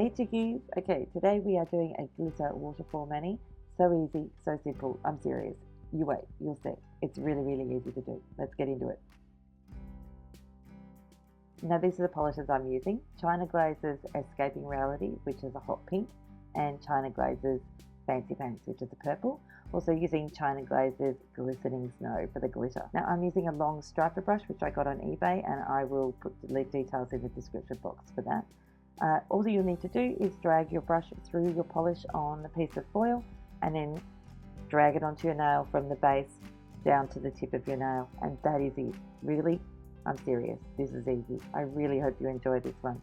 Hey chickies! Okay, today we are doing a glitter waterfall mani. So easy, so simple. I'm serious. You wait, you'll see. It's really easy to do. Let's get into it. Now these are the polishes I'm using. China Glaze's Escaping Reality, which is a hot pink, and China Glaze's Fancy Pants, which is a purple. Also using China Glaze's Glistening Snow for the glitter. Now I'm using a long striper brush, which I got on eBay, and I will leave details in the description box for that. All you'll need to do is drag your brush through your polish on a piece of foil and then drag it onto your nail from the base down to the tip of your nail, and that is it. Really, I'm serious, this is easy. I really hope you enjoy this one.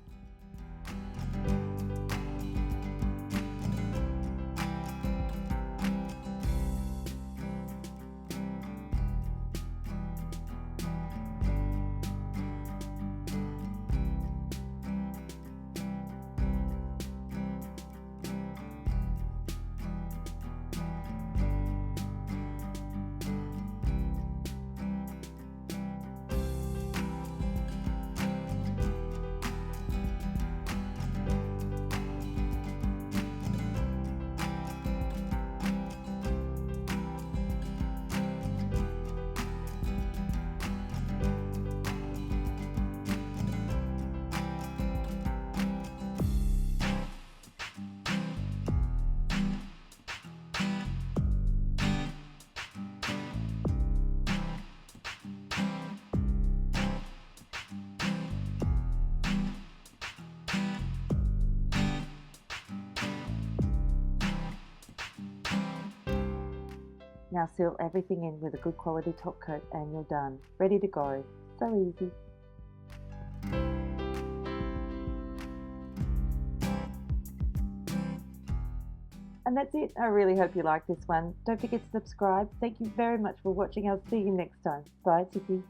Now seal everything in with a good quality top coat and you're done. Ready to go. So easy. And that's it. I really hope you like this one. Don't forget to subscribe. Thank you very much for watching. I'll see you next time. Bye, chickies.